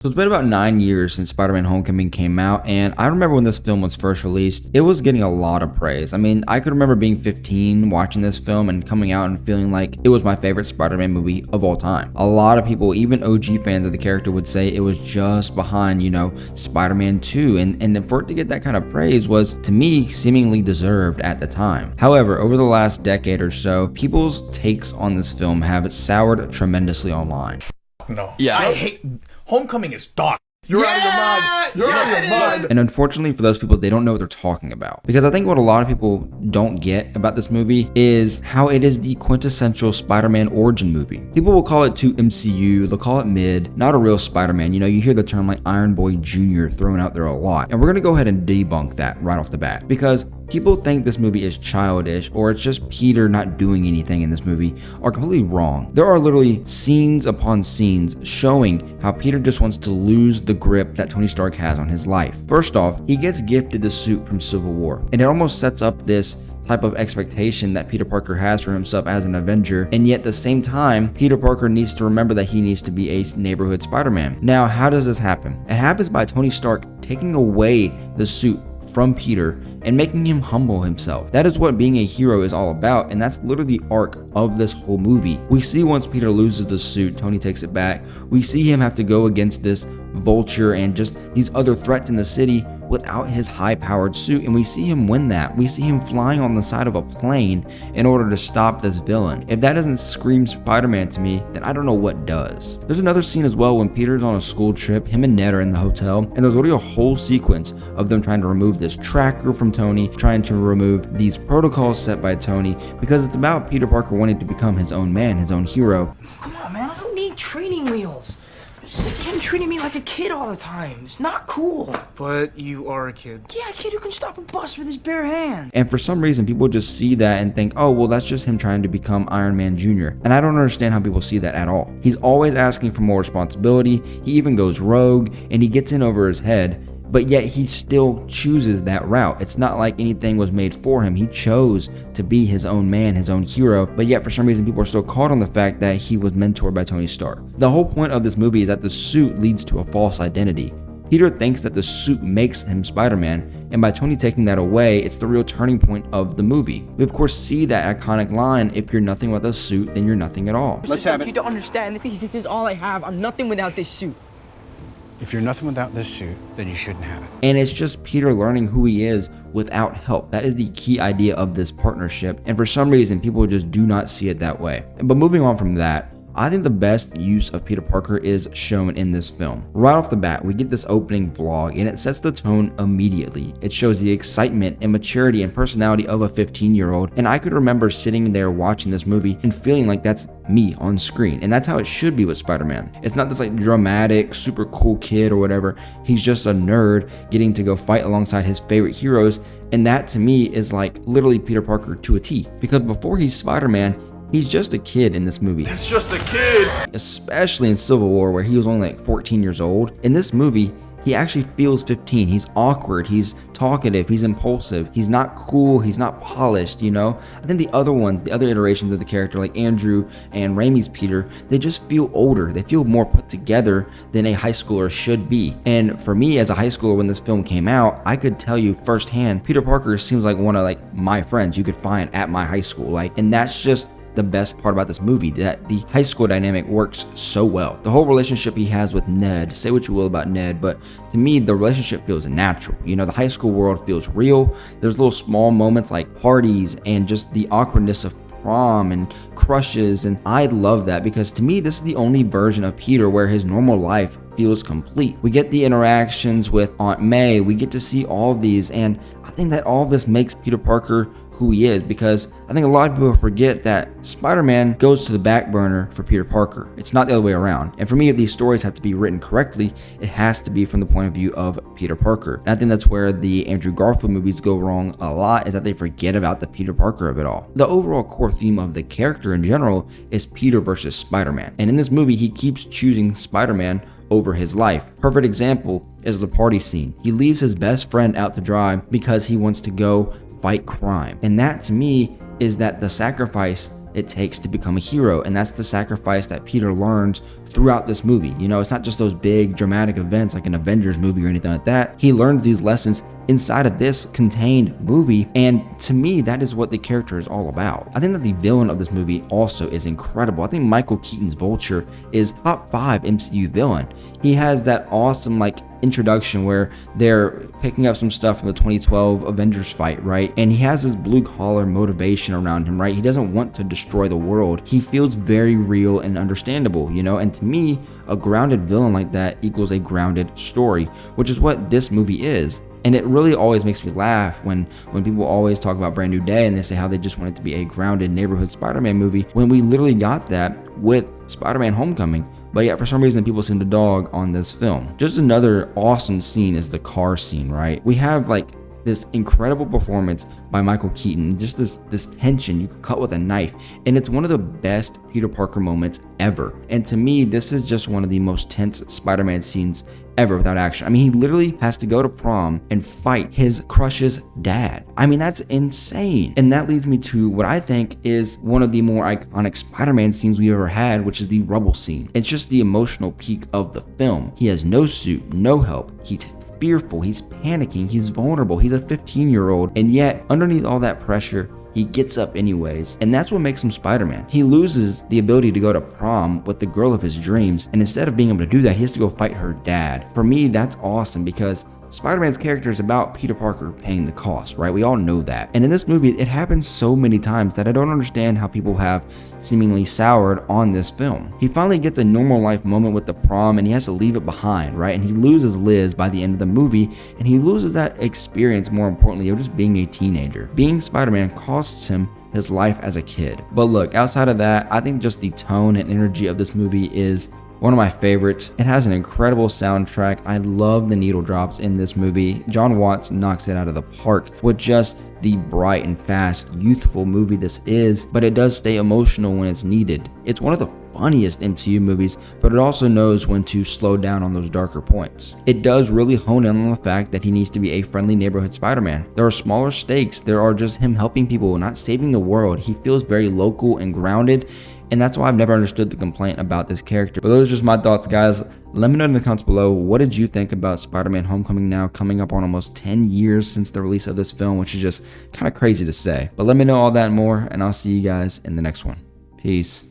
So it's been about 9 years since Spider-Man Homecoming came out, and I remember when this film was first released, it was getting a lot of praise. I mean, I could remember being 15, watching this film and coming out and feeling like it was my favorite Spider-Man movie of all time. A lot of people, even OG fans of the character, would say it was just behind, Spider-Man 2, and for it to get that kind of praise was, to me, seemingly deserved at the time. However, over the last decade or so, people's takes on this film have soured tremendously online. No. Yeah. I hate Homecoming is dark. You're out of your mind. You're out of your mind. And unfortunately for those people, they don't know what they're talking about. Because I think what a lot of people don't get about this movie is how it is the quintessential Spider-Man origin movie. People will call it too MCU, they'll call it mid, not a real Spider-Man. You hear the term like Iron Boy Jr. thrown out there a lot. And we're gonna go ahead and debunk that right off the bat. Because people think this movie is childish or it's just Peter not doing anything in this movie are completely wrong. There are literally scenes upon scenes showing how Peter just wants to lose the grip that Tony Stark has on his life. First off, he gets gifted the suit from Civil War, and it almost sets up this type of expectation that Peter Parker has for himself as an Avenger, and yet at the same time, Peter Parker needs to remember that he needs to be a neighborhood Spider-Man. Now, how does this happen? It happens by Tony Stark taking away the suit from Peter and making him humble himself. That is what being a hero is all about, and that's literally the arc of this whole movie. We see once Peter loses the suit, Tony takes it back. We see him have to go against this Vulture and just these other threats in the city without his high-powered suit, and we see him win that. We see him flying on the side of a plane in order to stop this villain. If that doesn't scream Spider-Man to me, then I don't know what does. There's another scene as well when Peter's on a school trip, him and Ned are in the hotel, and there's literally a whole sequence of them trying to remove this tracker from Tony, trying to remove these protocols set by Tony, because it's about Peter Parker wanting to become his own man, his own hero. Come on, man, I don't need training wheels. Sick of him treating me like a kid all the time. It's not cool. But you are a kid. Yeah, a kid who can stop a bus with his bare hands. And for some reason, people just see that and think, oh, well, that's just him trying to become Iron Man Jr. And I don't understand how people see that at all. He's always asking for more responsibility. He even goes rogue, and he gets in over his head. But yet he still chooses that route. It's not like anything was made for him. He chose to be his own man, his own hero, but yet for some reason people are still caught on the fact that he was mentored by Tony Stark. The whole point of this movie is that the suit leads to a false identity. Peter thinks that the suit makes him Spider-Man, and by Tony taking that away, it's the real turning point of the movie. We of course see that iconic line, if you're nothing without a suit, then you're nothing at all. Let's have it. You don't understand. This is all I have. I'm nothing without this suit. If you're nothing without this suit, then you shouldn't have it. And it's just Peter learning who he is without help. That is the key idea of this partnership. And for some reason, people just do not see it that way. But moving on from that, I think the best use of Peter Parker is shown in this film. Right off the bat, we get this opening vlog, and it sets the tone immediately. It shows the excitement and maturity and personality of a 15-year-old, and I could remember sitting there watching this movie and feeling like that's me on screen, and that's how it should be with Spider-Man. It's not this like dramatic, super cool kid or whatever. He's just a nerd getting to go fight alongside his favorite heroes, and that to me is like literally Peter Parker to a T. Because before he's Spider-Man, he's just a kid in this movie. It's just a kid. Especially in Civil War, where he was only like 14 years old. In this movie, he actually feels 15. He's awkward, he's talkative, he's impulsive, he's not cool, he's not polished, I think the other iterations of the character, like Andrew and Raimi's Peter, they just feel older. They feel more put together than a high schooler should be. And for me, as a high schooler, when this film came out, I could tell you firsthand, Peter Parker seems like one of my friends you could find at my high school. And that's just the best part about this movie, that the high school dynamic works so well. The whole relationship he has with Ned, say what you will about Ned, but to me the relationship feels natural. The high school world feels real. There's little small moments like parties and just the awkwardness of prom and crushes, and I love that because to me this is the only version of Peter where his normal life feels complete. We get the interactions with Aunt May, we get to see all of these, and I think that all of this makes Peter Parker who he is, because I think a lot of people forget that Spider-Man goes to the back burner for Peter Parker. It's not the other way around. And for me, if these stories have to be written correctly, it has to be from the point of view of Peter Parker. And I think that's where the Andrew Garfield movies go wrong a lot, is that they forget about the Peter Parker of it all. The overall core theme of the character in general is Peter versus Spider-Man. And in this movie, he keeps choosing Spider-Man over his life. Perfect example is the party scene. He leaves his best friend out to dry because he wants to go fight crime. And that to me is that the sacrifice it takes to become a hero. And that's the sacrifice that Peter learns throughout this movie. You know, it's not just those big dramatic events like an Avengers movie or anything like that. He learns these lessons inside of this contained movie, and to me, that is what the character is all about. I think that the villain of this movie also is incredible. I think Michael Keaton's Vulture is top 5 MCU villain. He has that awesome introduction where they're picking up some stuff from the 2012 Avengers fight, right? And he has this blue collar motivation around him, right? He doesn't want to destroy the world. He feels very real and understandable, you know? And to me, a grounded villain like that equals a grounded story, which is what this movie is. And it really always makes me laugh when people always talk about Brand New Day and they say how they just want it to be a grounded neighborhood Spider-Man movie, when we literally got that with Spider-Man Homecoming. But yet, for some reason, people seem to dog on this film. Just another awesome scene is the car scene, right? We have this incredible performance by Michael Keaton, just this tension you could cut with a knife, and it's one of the best Peter Parker moments ever. And to me, this is just one of the most tense Spider-Man scenes ever without action. I mean, he literally has to go to prom and fight his crush's dad. I mean, that's insane. And that leads me to what I think is one of the more iconic Spider-Man scenes we ever had, which is the rubble scene. It's just the emotional peak of the film. He has no suit, no help. He's fearful, he's panicking, he's vulnerable, he's a 15-year-old, and yet underneath all that pressure, he gets up anyways, and that's what makes him Spider-Man. He loses the ability to go to prom with the girl of his dreams, and instead of being able to do that, he has to go fight her dad. For me, that's awesome because Spider-Man's character is about Peter Parker paying the cost, right? We all know that. And in this movie, it happens so many times that I don't understand how people have seemingly soured on this film. He finally gets a normal life moment with the prom and he has to leave it behind, right? And he loses Liz by the end of the movie, and he loses that experience, more importantly, of just being a teenager. Being Spider-Man costs him his life as a kid. But look, outside of that, I think just the tone and energy of this movie is one of my favorites. It has an incredible soundtrack. I love the needle drops in this movie. John Watts knocks it out of the park with just the bright and fast, youthful movie this is, but it does stay emotional when it's needed. It's one of the funniest MCU movies, but it also knows when to slow down on those darker points. It does really hone in on the fact that he needs to be a friendly neighborhood Spider-Man. There are smaller stakes. There are just him helping people, not saving the world. He feels very local and grounded, and that's why I've never understood the complaint about this character. But those are just my thoughts, guys. Let me know in the comments below, what did you think about Spider-Man Homecoming now, coming up on almost 10 years since the release of this film, which is just kind of crazy to say. But let me know all that and more, and I'll see you guys in the next one. Peace.